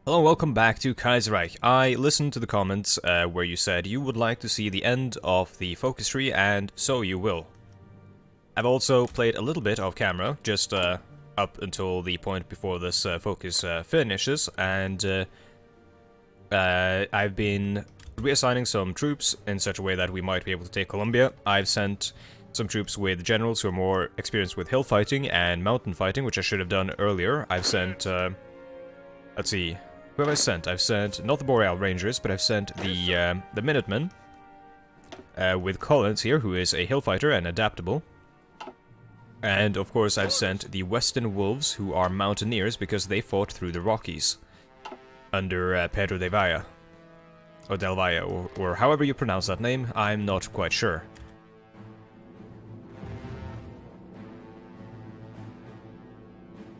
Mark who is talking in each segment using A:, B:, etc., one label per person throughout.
A: Hello, welcome back to Kaiserreich. I listened to the comments where you said you would like to see the end of the focus tree, and so you will. I've also played a little bit off camera, just up until the point before this focus finishes, and I've been reassigning some troops in such a way that we might be able to take Colombia. I've sent some troops with generals who are more experienced with hill fighting and mountain fighting, which I should have done earlier. I've sent, let's see, who have I sent? I've sent not the Boreal Rangers, but I've sent the Minutemen with Collins here, who is a hill fighter and adaptable. And of course I've sent the Western Wolves, who are mountaineers because they fought through the Rockies under Pedro de Valle, or Del Valle, or however you pronounce that name. I'm not quite sure.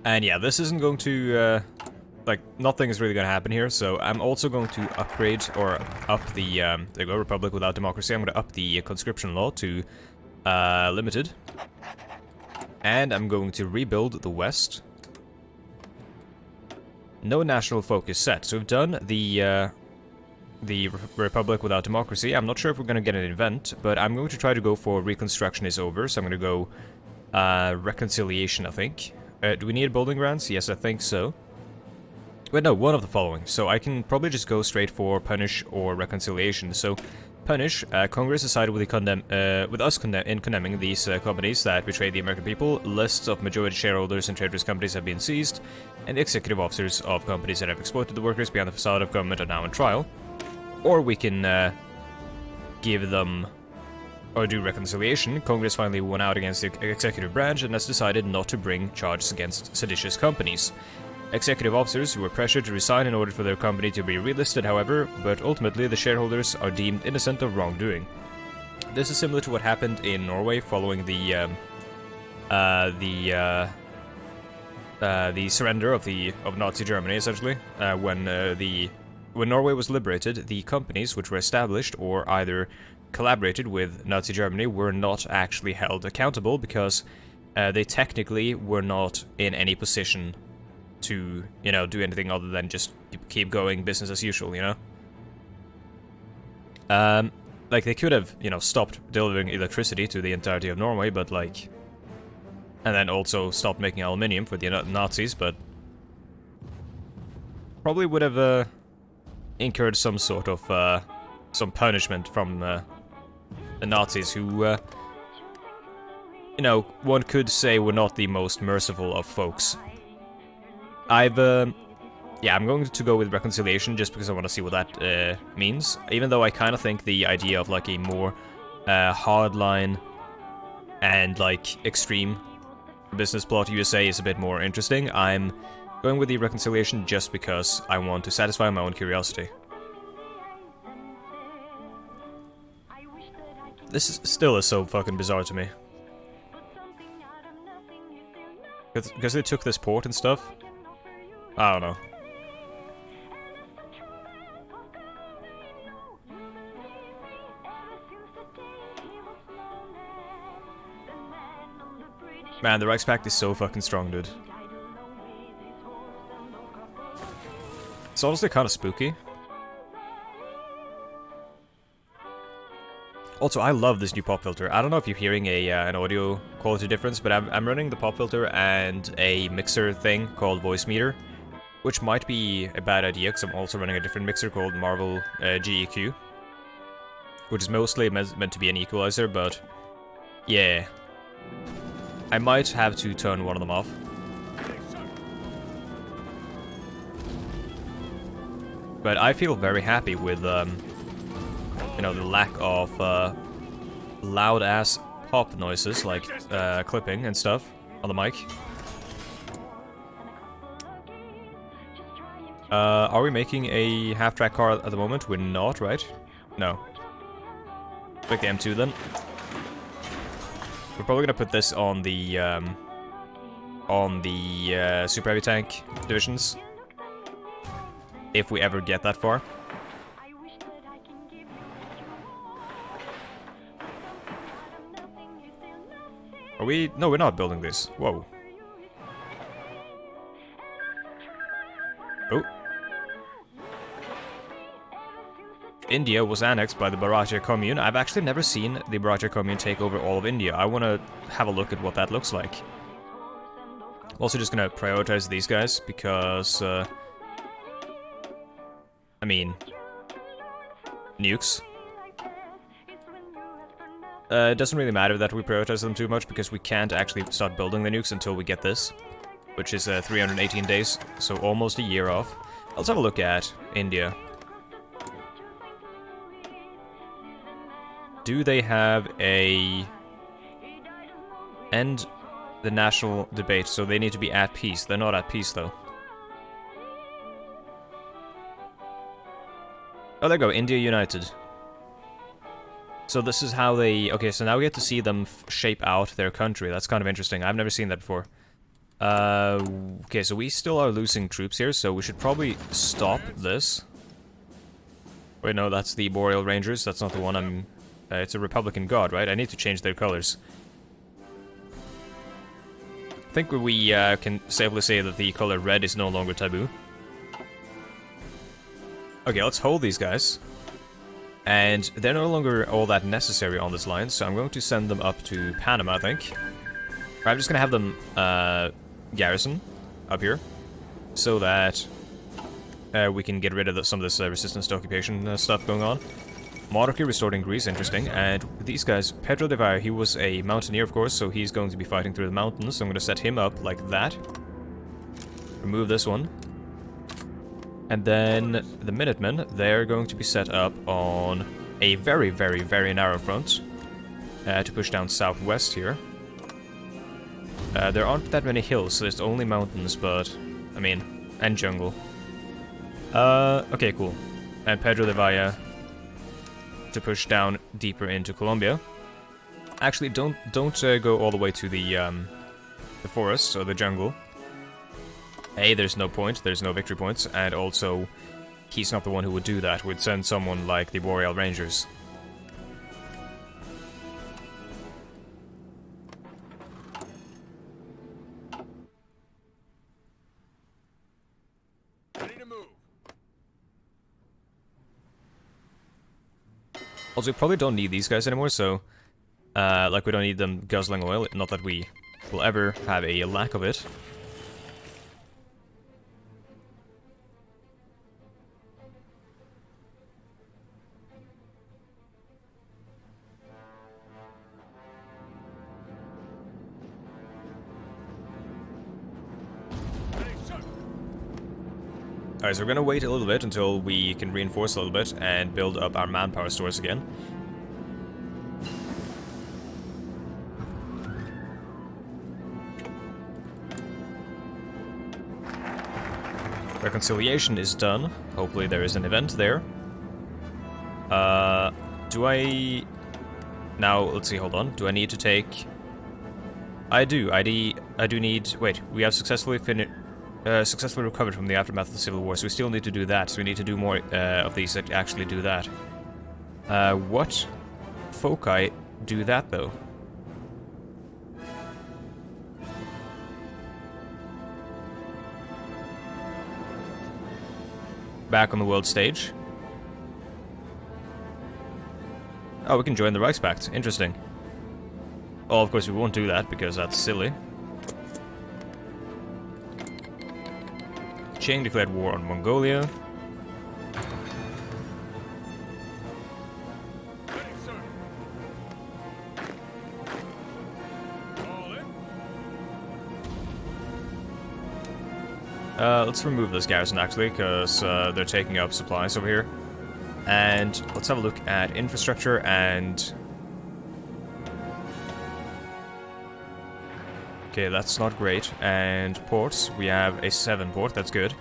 A: And yeah, this isn't going to like, nothing is really going to happen here, so I'm also going to upgrade, or up the Republic Without Democracy. I'm going to up the conscription law to limited. And I'm going to rebuild the West. No national focus set. So we've done the Republic Without Democracy. I'm not sure if we're going to get an event, but I'm going to try to go for Reconstruction is over, so I'm going to go Reconciliation, I think. Do we need building grants? Yes, I think so. Wait, no, one of the following. So I can probably just go straight for Punish or Reconciliation. So, Punish, Congress decided with us condemning these companies that betrayed the American people. Lists of majority shareholders and traitorous companies have been seized, and the executive officers of companies that have exploited the workers beyond the facade of government are now on trial. Or we can give them, or do Reconciliation. Congress finally won out against the executive branch and has decided not to bring charges against seditious companies. Executive officers who were pressured to resign in order for their company to be relisted, however, but ultimately the shareholders are deemed innocent of wrongdoing. This is similar to what happened in Norway following the surrender of Nazi Germany, essentially. When Norway was liberated, the companies which were established or either collaborated with Nazi Germany were not actually held accountable because they technically were not in any position to, you know, do anything other than just keep going business as usual, you know? Like, they could have, you know, stopped delivering electricity to the entirety of Norway, but, like... And then also stopped making aluminium for the Nazis, but... Probably would have, incurred some sort of, some punishment from, the Nazis who, you know, one could say were not the most merciful of folks. Yeah, I'm going to go with Reconciliation just because I want to see what that means. Even though I kind of think the idea of, like, a more hardline and, like, extreme business plot USA is a bit more interesting. I'm going with the Reconciliation just because I want to satisfy my own curiosity. This still is so fucking bizarre to me. Because they took this port and stuff. I don't know. Man, the Reichspakt is so fucking strong, dude. It's honestly kind of spooky. Also, I love this new pop filter. I don't know if you're hearing an audio quality difference, but I'm running the pop filter and a mixer thing called Voice Meter, which might be a bad idea, because I'm also running a different mixer called Marvel GEQ, which is mostly meant to be an equalizer, but yeah. I might have to turn one of them off. But I feel very happy with, you know, the lack of loud-ass pop noises, like clipping and stuff on the mic. Are we making a half-track car at the moment? We're not, right? No. Pick the M2 then. We're probably gonna put this on the super heavy tank divisions, if we ever get that far. Are we? No, we're not building this. Whoa. Oh. India was annexed by the Bharatiya Commune. I've actually never seen the Bharatiya Commune take over all of India. I want to have a look at what that looks like. Also just gonna prioritize these guys, because, I mean, nukes. It doesn't really matter that we prioritize them too much, because we can't actually start building the nukes until we get this, which is 318 days, so almost a year off. Let's have a look at India. Do they have a end the national debate? So they need to be at peace. They're not at peace, though. Oh, there you go. India United. So this is how they... Okay, so now we get to see them shape out their country. That's kind of interesting. I've never seen that before. Okay, so we still are losing troops here, so we should probably stop this. Wait, no, that's the Boreal Rangers. That's not the one I'm... it's a Republican God, right? I need to change their colors. I think we can safely say that the color red is no longer taboo. Okay, let's hold these guys. And they're no longer all that necessary on this line, so I'm going to send them up to Panama, I think. Or I'm just going to have them garrison up here, so that we can get rid of some of this resistance to occupation stuff going on. Monarchy restored in Greece, interesting. And these guys, Pedro de Valle, he was a mountaineer, of course, so he's going to be fighting through the mountains. So I'm going to set him up like that. Remove this one. And then the Minutemen, they're going to be set up on a very, very, very narrow front to push down southwest here. There aren't that many hills, so there's only mountains, but, I mean, and jungle. Okay, cool. And Pedro de Valle to push down deeper into Colombia. Actually, don't go all the way to the forest or the jungle. A, there's no point, there's no victory points, and also, he's not the one who would do that. Would send someone like the Boreal Rangers.
B: Ready to move.
A: Also, we probably don't need these guys anymore, so, like, we don't need them guzzling oil. Not that we will ever have a lack of it. Alright, so we're gonna wait a little bit until we can reinforce a little bit and build up our manpower stores again. Reconciliation is done. Hopefully there is an event there. Do I... Now, let's see, hold on. Do I need to take... I do need... Wait, we have successfully recovered from the aftermath of the Civil War, so we still need to do that. So we need to do more of these that actually do that. What foci do that, though? Back on the world stage. Oh, we can join the Reichspakt. Interesting. Oh, of course we won't do that, because that's silly. Qing declared war on Mongolia.
B: Ready, sir. All in.
A: Let's remove this garrison, actually, because they're taking up supplies over here. And let's have a look at infrastructure and... Okay, that's not great. And ports, we have a 7 port, that's good.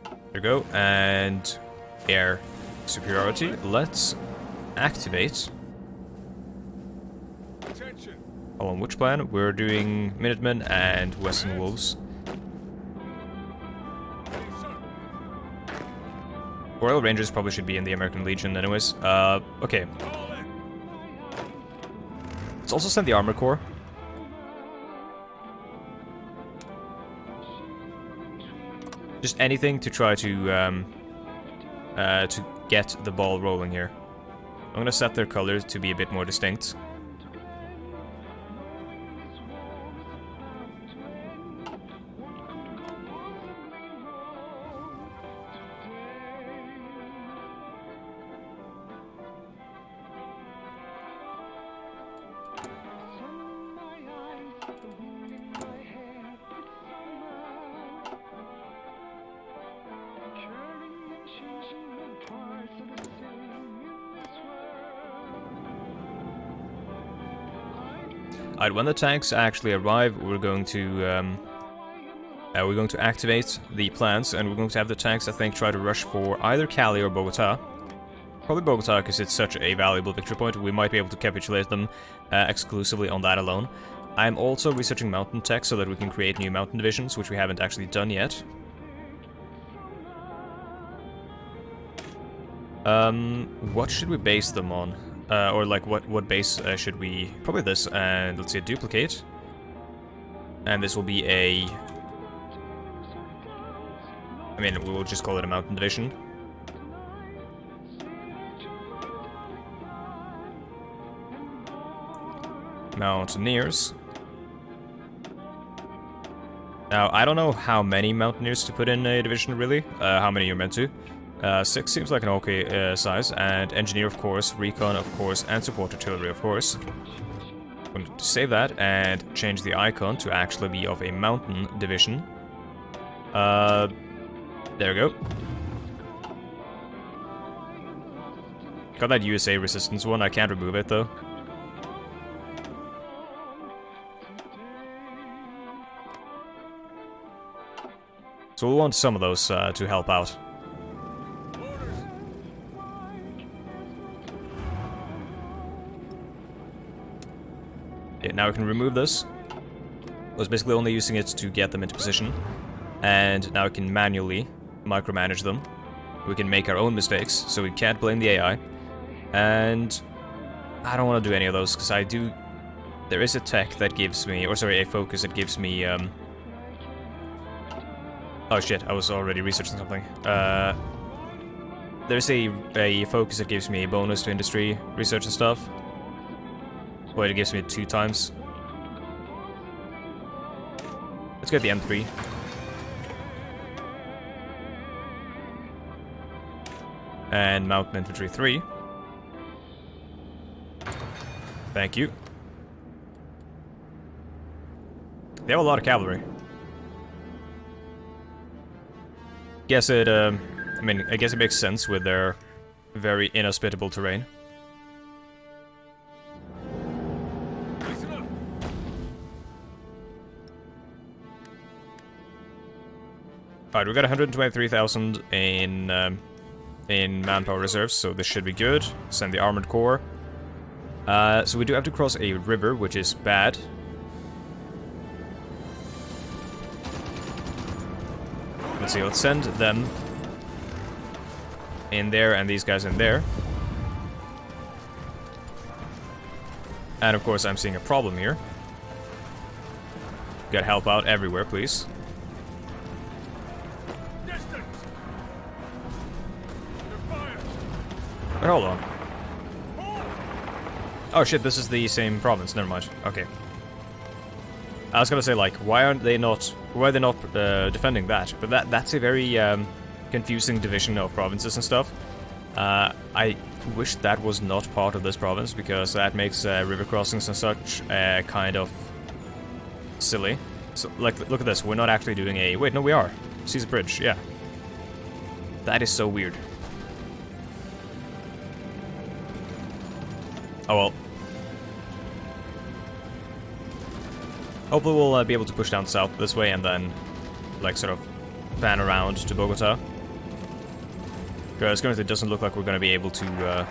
A: There we go, and air superiority. Let's activate.
B: Attention.
A: On which plan? We're doing Minutemen and Western Wolves.
B: Ready, sir.
A: Royal Rangers probably should be in the American Legion anyways. Okay.
B: All in.
A: Let's also send the Armor Corps. Just anything to try to get the ball rolling here. I'm gonna set their colors to be a bit more distinct. Alright, when the tanks actually arrive, we're going to activate the plans, and we're going to have the tanks, I think, try to rush for either Cali or Bogota. Probably Bogota, because it's such a valuable victory point. We might be able to capitulate them exclusively on that alone. I'm also researching mountain tech so that we can create new mountain divisions, which we haven't actually done yet. What should we base them on? Or like, what base should we... Probably this, and let's see, a duplicate. And this will be a... I mean, we will just call it a mountain division. Mountaineers. Now, I don't know how many mountaineers to put in a division, really. How many you're meant to. 6 seems like an okay size, and engineer, of course, recon, of course, and support artillery, of course. I'm going to save that and change the icon to actually be of a mountain division. There we go. Got that USA resistance one, I can't remove it though. So we'll want some of those to help out. Yeah, now we can remove this. I was basically only using it to get them into position. And now we can manually micromanage them. We can make our own mistakes, so we can't blame the AI. And I don't want to do any of those, because I do... There is a tech that gives me... Or sorry, a focus that gives me... Oh shit, I was already researching something. There's a focus that gives me a bonus to industry research and stuff. Wait, it gives me 2 times. Let's get the M3. And Mountain Infantry 3. Thank you. They have a lot of cavalry. Guess it, I mean, I guess it makes sense with their very inhospitable terrain. Alright, we got 123,000 in manpower reserves, so this should be good. Send the armored core. So we do have to cross a river, which is bad. Let's see, let's send them in there and these guys in there. And of course I'm seeing a problem here. Gotta help out everywhere, please. But hold on. Oh shit, this is the same province, never mind. Okay. I was gonna say, like, why are they not defending that? But that's a very confusing division of provinces and stuff. I wish that was not part of this province, because that makes river crossings and such kind of silly. So, like, look at this, we're not actually doing a... Wait, no, we are. Seas Bridge, yeah. That is so weird. Oh well. Hopefully we'll be able to push down south this way and then, like, sort of pan around to Bogota. Because currently it doesn't look like we're going to be able to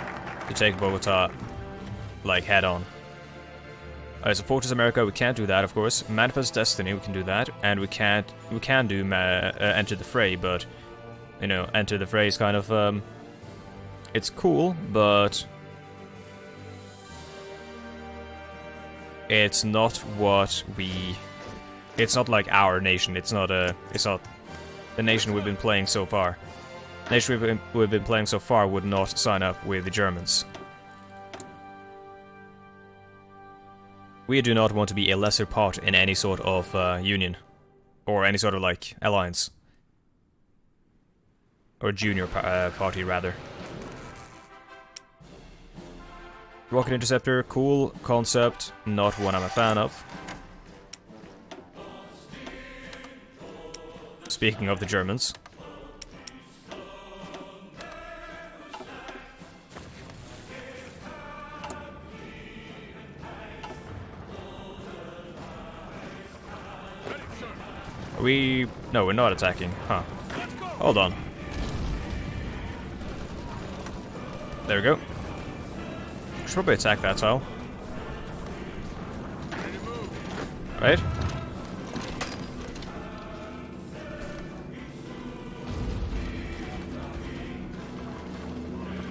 A: take Bogota, like, head on. Alright, so Fortress America, we can't do that, of course. Manifest Destiny, we can do that. And we can do Enter the Fray, but, you know, Enter the Fray is kind of, it's cool, but... It's not what we... It's not like our nation. It's not the nation we've been playing so far. The nation we've been playing so far would not sign up with the Germans. We do not want to be a lesser part in any sort of union. Or any sort of, like, alliance. Or junior party, rather. Rocket Interceptor, cool concept, not one I'm a fan of. Speaking of the Germans. Are we... No, we're not attacking. Huh. Hold on. There we go. Should probably attack that tile. Right?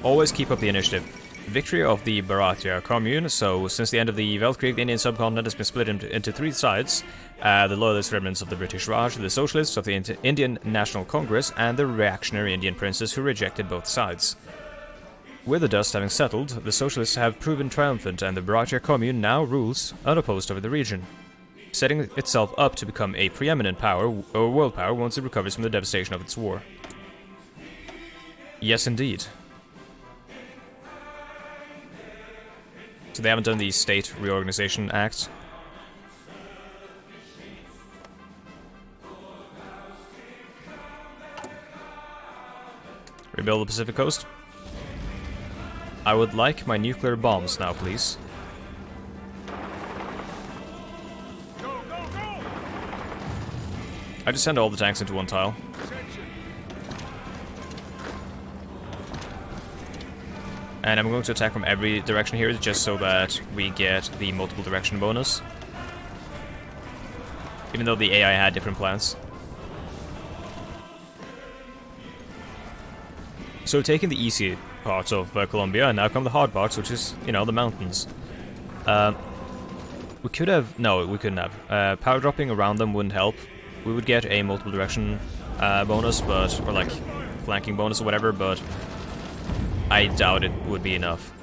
A: Always keep up the initiative. Victory of the Baratia commune. So, since the end of the Weltkrieg, the Indian subcontinent has been split into three sides. The loyalist remnants of the British Raj, the socialists of the Indian National Congress, and the reactionary Indian princes who rejected both sides. With the dust having settled, the socialists have proven triumphant, and the Baratia commune now rules unopposed over the region, setting itself up to become a preeminent power, or world power, once it recovers from the devastation of its war. Yes, indeed. So they haven't done the State Reorganization Act. Rebuild the Pacific Coast. I would like my nuclear bombs now, please.
B: Go, go, go!
A: I just send all the tanks into one tile. And I'm going to attack from every direction here, just so that we get the multiple direction bonus. Even though the AI had different plans. So taking the easy parts of Colombia, and now come the hard parts, which is, you know, the mountains. We could have... No, we couldn't have. Power dropping around them wouldn't help. We would get a multiple direction bonus, but... Or like, flanking bonus or whatever, but... I doubt it would be enough.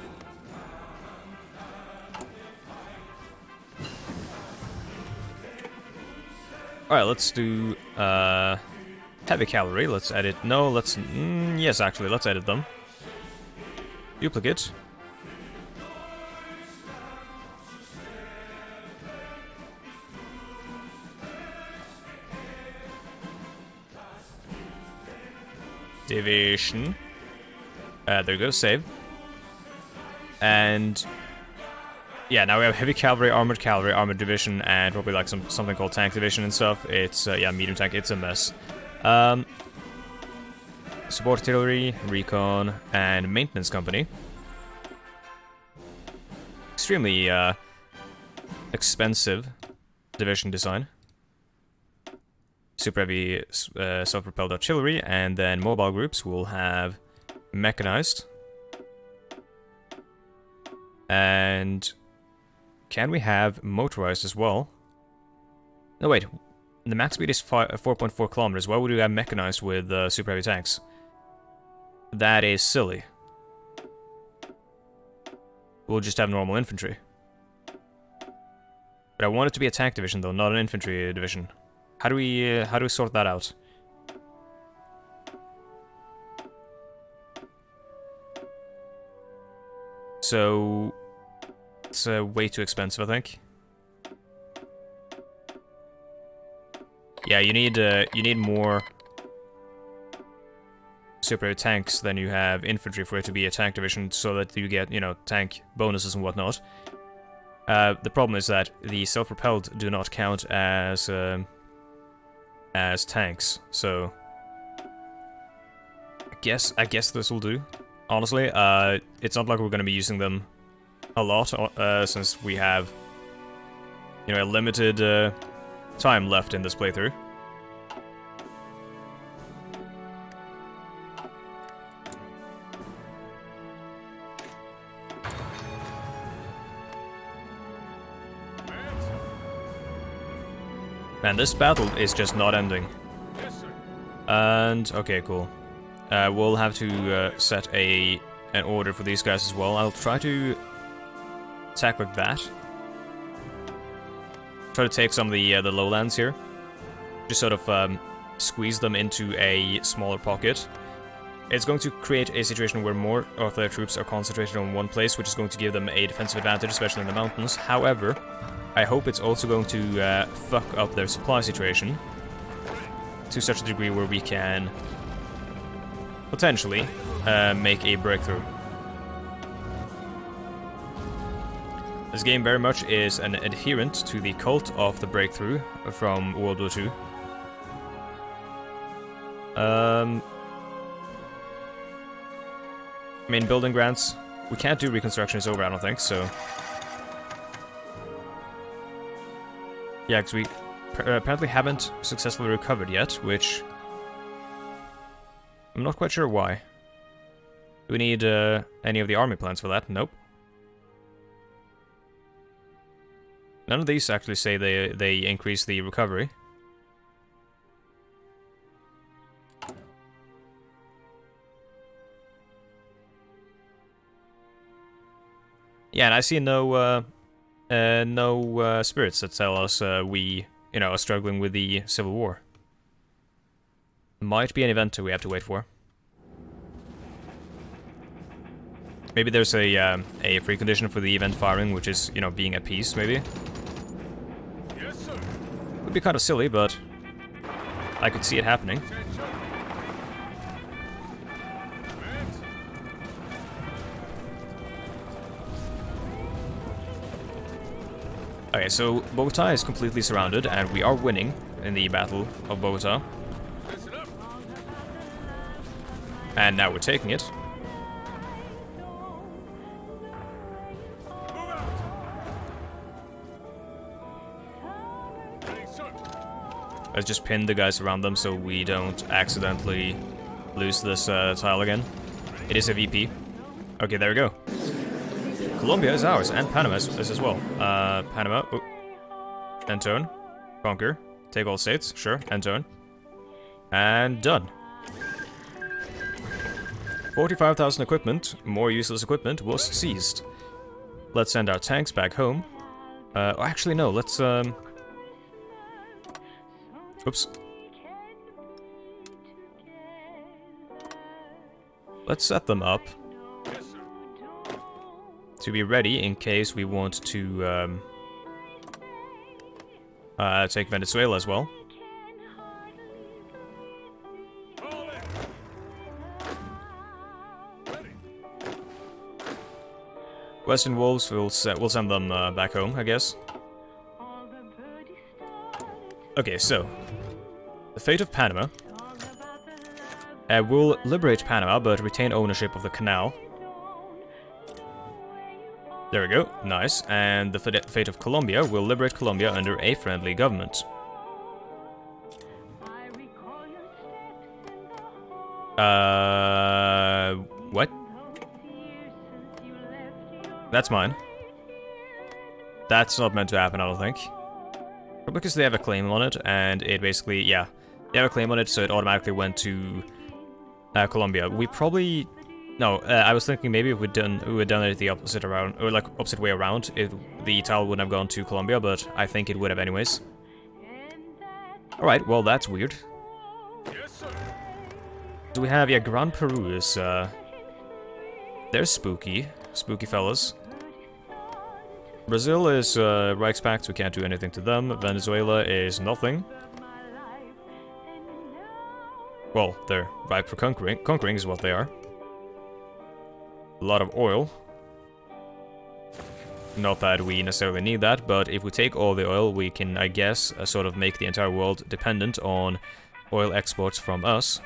A: Alright, let's do... heavy cavalry. Let's edit... No, let's... yes, actually, let's edit them. Duplicate. Division. There we go, save. And... yeah, now we have heavy cavalry, armored division, and probably like something called tank division and stuff. It's, yeah, medium tank, it's a mess. Support artillery, recon, and maintenance company. Extremely, expensive division design. Super heavy self-propelled artillery, and then mobile groups will have mechanized. And can we have motorized as well? No, wait. The max speed is 4.4 kilometers. Why would we have mechanized with super heavy tanks? That is silly. We'll just have normal infantry. But I want it to be a tank division, though, not an infantry division. How do we sort that out? So it's way too expensive, I think. Yeah, you need more super tanks than you have infantry for it to be a tank division, so that you get, you know, tank bonuses and whatnot. The problem is that the self-propelled do not count as tanks, so I guess this will do. Honestly, it's not like we're going to be using them a lot, since we have, you know, a limited time left in this playthrough. Man, this battle is just not ending.
B: Yes, sir.
A: And okay, cool. We'll have to set an order for these guys as well. I'll try to attack like that. Try to take some of the lowlands here. Just sort of squeeze them into a smaller pocket. It's going to create a situation where more of their troops are concentrated on one place, which is going to give them a defensive advantage, especially in the mountains. However, I hope it's also going to fuck up their supply situation to such a degree where we can potentially make a breakthrough. This game very much is an adherent to the cult of the breakthrough from World War II. I mean, building grants, we can't do reconstruction is over, I don't think, so... Yeah, because we apparently haven't successfully recovered yet, which... I'm not quite sure why. Do we need any of the army plans for that? Nope. None of these actually say they increase the recovery. Yeah, and I see no spirits that tell us we, you know, are struggling with the Civil War. Might be an event we have to wait for. Maybe there's a precondition for the event firing, which is, you know, being at peace, maybe?
B: Yes, sir.
A: Would be kind of silly, but I could see it happening. Okay, so Bogota is completely surrounded, and we are winning in the Battle of Bogota.
B: Listen up.
A: And now we're taking it.
B: Move out. Ready, sir.
A: Let's just pin the guys around them so we don't accidentally lose this tile again. It is a VP. Okay, there we go. Colombia is ours, and Panama is as well. Panama, oh. End turn. Conquer. Take all states, sure, end turn. And done. 45,000 equipment, more useless equipment, was seized. Let's send our tanks back home. Actually, no, let's, oops. Let's set them up to be ready in case we want to take Venezuela as well.
B: All in. Ready.
A: Western Wolves, we'll send them back home, I guess. Okay, so the fate of Panama. We'll liberate Panama, but retain ownership of the canal. There we go, nice. And the fate of Colombia, will liberate Colombia under a friendly government. What? That's mine. That's not meant to happen, I don't think. Because they have a claim on it, and it basically, yeah. They have a claim on it, so it automatically went to Colombia. We probably... No, I was thinking maybe if we had done it the opposite around, or like opposite way around, the tile wouldn't have gone to Colombia, but I think it would have anyways. Alright, well that's weird.
B: Yes, sir.
A: Do we have, yeah, Gran Peru is, they're spooky. Spooky fellas. Brazil is, Reichspakt, we can't do anything to them. Venezuela is nothing. Well, they're ripe for conquering. Conquering is what they are. A lot of oil. Not that we necessarily need that, but if we take all the oil, we can, I guess, sort of make the entire world dependent on oil exports from us.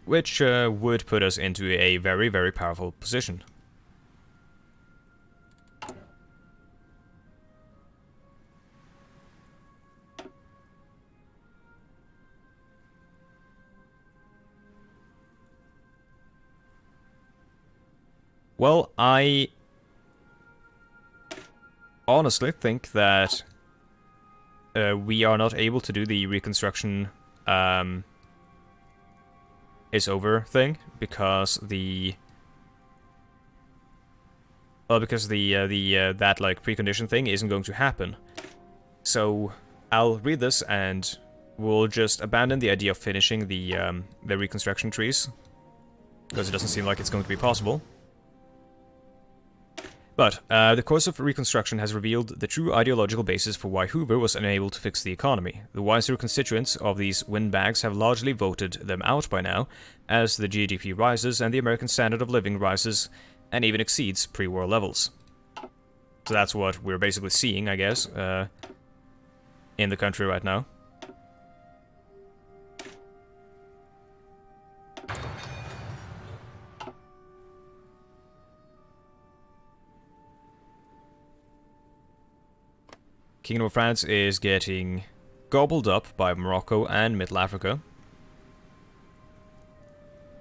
A: Which would put us into a very, very powerful position. Well, I honestly think that we are not able to do the reconstruction is over thing because the that like precondition thing isn't going to happen. So I'll read this and we'll just abandon the idea of finishing the reconstruction trees because it doesn't seem like it's going to be possible. But the course of reconstruction has revealed the true ideological basis for why Hoover was unable to fix the economy. The wiser constituents of these windbags have largely voted them out by now, as the GDP rises and the American standard of living rises and even exceeds pre-war levels. So that's what we're basically seeing, I guess, in the country right now. Kingdom of France is getting gobbled up by Morocco and Middle Africa.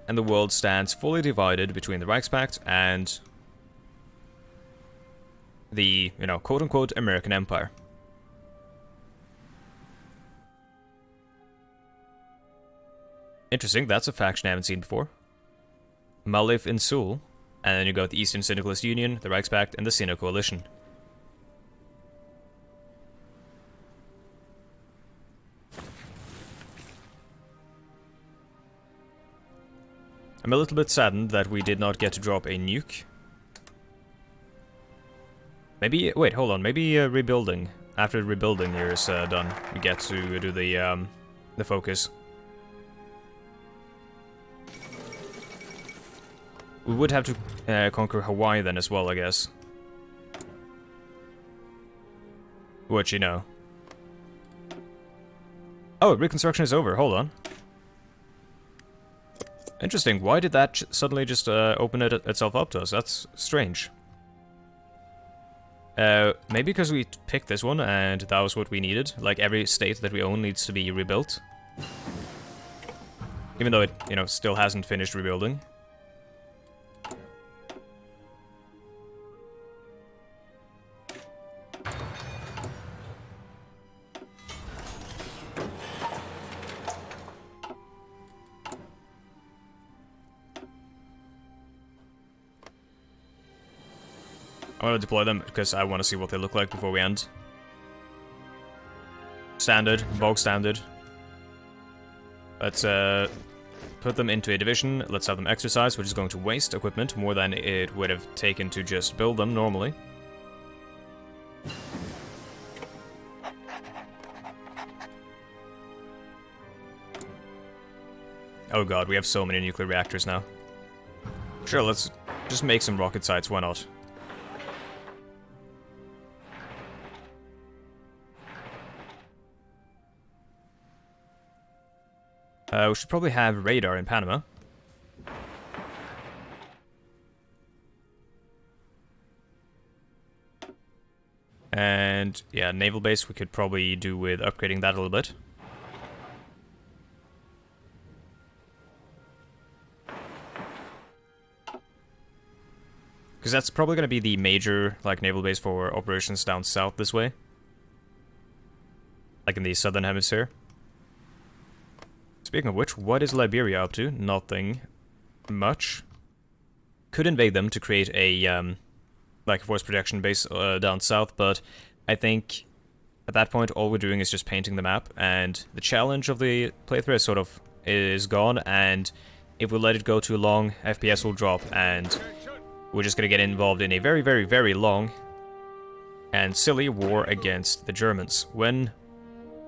A: And the world stands fully divided between the Reichspakt and the, you know, quote-unquote American Empire. Interesting, that's a faction I haven't seen before. Malif in Sul, and then you got the Eastern Syndicalist Union, the Reichspakt, and the Sino Coalition. I'm a little bit saddened that we did not get to drop a nuke. Maybe, wait, hold on, maybe rebuilding. After the rebuilding here is done, we get to do the focus. We would have to conquer Hawaii then as well, I guess. Which, you know. Oh, reconstruction is over, hold on. Interesting, why did that suddenly just open itself up to us? That's strange. Maybe because we picked this one and that was what we needed. Like, every state that we own needs to be rebuilt. Even though it, you know, still hasn't finished rebuilding. I want to deploy them because I want to see what they look like before we end. Standard, bog standard. Let's put them into a division. Let's have them exercise, which is going to waste equipment more than it would have taken to just build them normally. Oh god, we have so many nuclear reactors now. Sure, let's just make some rocket sites, why not? We should probably have radar in Panama. And, yeah, naval base we could probably do with upgrading that a little bit. Because that's probably going to be the major, like, naval base for operations down south this way. Like in the southern hemisphere. Speaking of which, what is Liberia up to? Nothing much. Could invade them to create a, like a force protection base down south, but I think at that point all we're doing is just painting the map, and the challenge of the playthrough sort of is gone, and if we let it go too long, FPS will drop, and we're just gonna get involved in a very, very, very long and silly war against the Germans, when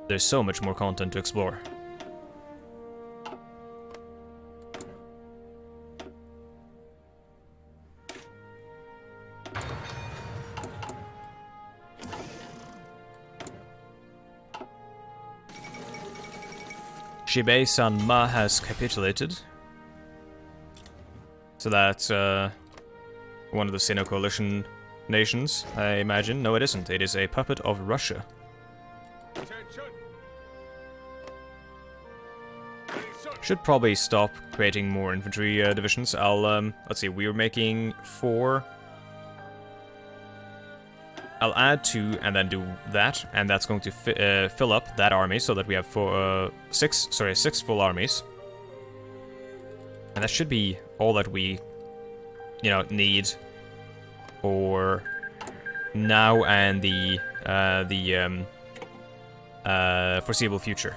A: there's so much more content to explore. Shibei San Ma has capitulated. So that's one of the Sino Coalition nations, I imagine. No, it isn't. It is a puppet of Russia. Should probably stop creating more infantry divisions. I'll, let's see, we were making 4. I'll add 2 and then do that, and that's going to fill up that army so that we have 6 full armies. And that should be all that we, need for now and the foreseeable future.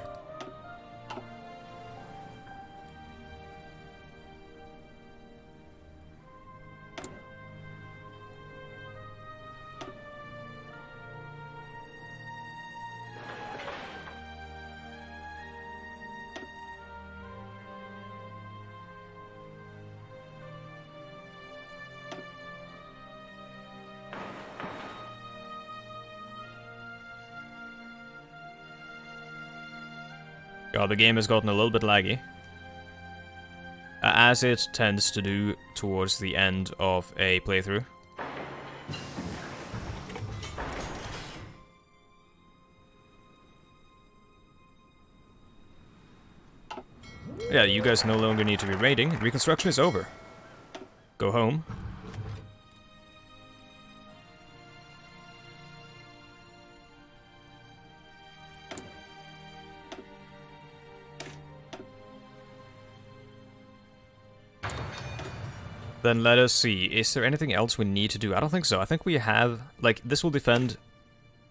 A: God, the game has gotten a little bit laggy, as it tends to do towards the end of a playthrough. Yeah, you guys no longer need to be raiding. Reconstruction is over. Go home. Then let us see, is there anything else we need to do? I don't think so. I think we have, like, this will defend...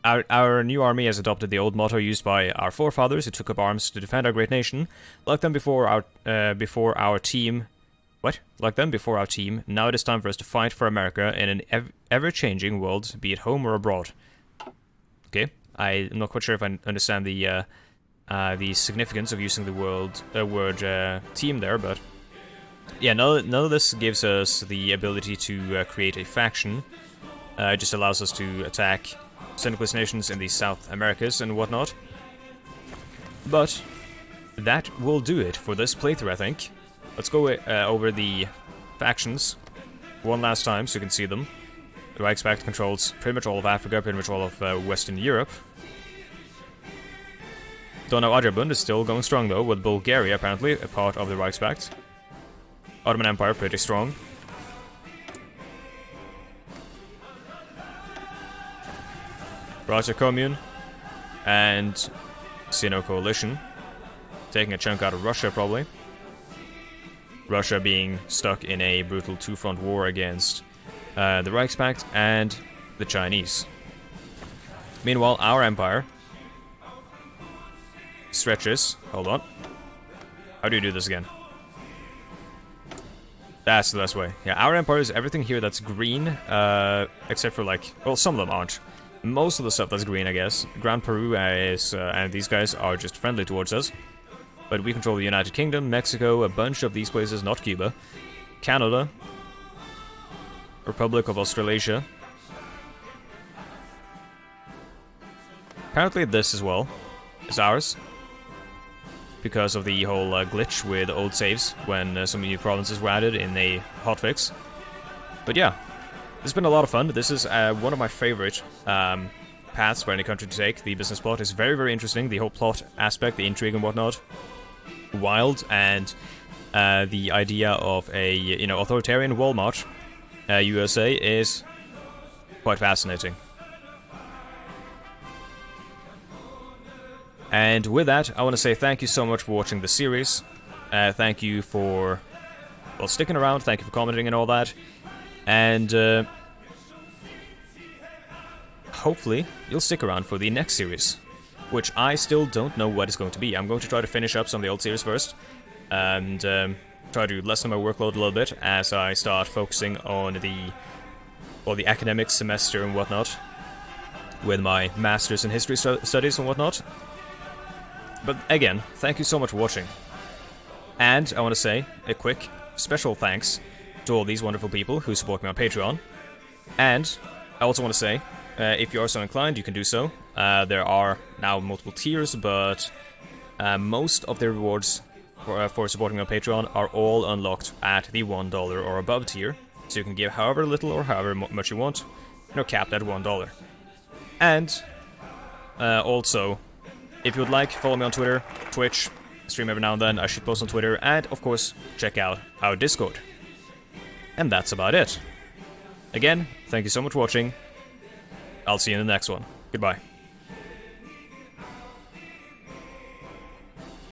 A: Our new army has adopted the old motto used by our forefathers who took up arms to defend our great nation. Like them before our team... What? Like them before our team, now it is time for us to fight for America in an ever-changing world, be it home or abroad. Okay, I'm not quite sure if I understand the significance of using the word team there, but... Yeah, none of this gives us the ability to create a faction. It just allows us to attack syndicalist nations in the South Americas and whatnot. But that will do it for this playthrough, I think. Let's go over the factions one last time so you can see them. The Reichspakt controls pretty much all of Africa, pretty much all of Western Europe. Donau-Adria-Bund is still going strong though, with Bulgaria apparently a part of the Reichspakt. Ottoman Empire, pretty strong. Russia Commune and Sino Coalition. Taking a chunk out of Russia, probably. Russia being stuck in a brutal two-front war against the Reichspakt and the Chinese. Meanwhile, our empire stretches... Hold on. How do you do this again? That's the best way. Yeah, our empire is everything here that's green, except for, like... Well, some of them aren't. Most of the stuff that's green, I guess. Grand Peru is... and these guys are just friendly towards us. But we control the United Kingdom, Mexico, a bunch of these places, not Cuba. Canada. Republic of Australasia. Apparently this as well is ours. Because of the whole glitch with old saves when some new provinces were added in a hotfix. But yeah, this has been a lot of fun. This is one of my favorite paths for any country to take. The business plot is very, very interesting. The whole plot aspect, the intrigue and whatnot, wild, and the idea of a authoritarian Walmart, USA, is quite fascinating. And with that, I want to say thank you so much for watching the series. Thank you for, well, sticking around. Thank you for commenting and all that. And hopefully you'll stick around for the next series, which I still don't know what it's going to be. I'm going to try to finish up some of the old series first, and try to lessen my workload a little bit as I start focusing on the academic semester and whatnot, with my masters in history studies and whatnot. But again, thank you so much for watching. And I want to say a quick special thanks to all these wonderful people who support me on Patreon. And I also want to say, if you are so inclined, you can do so. There are now multiple tiers, but most of the rewards for supporting me on Patreon are all unlocked at the $1 or above tier. So you can give however little or however much you want, capped at $1. And also, if you would like, follow me on Twitter, Twitch, stream every now and then. I should post on Twitter, and of course, check out our Discord. And that's about it. Again, thank you so much for watching. I'll see you in the next one. Goodbye.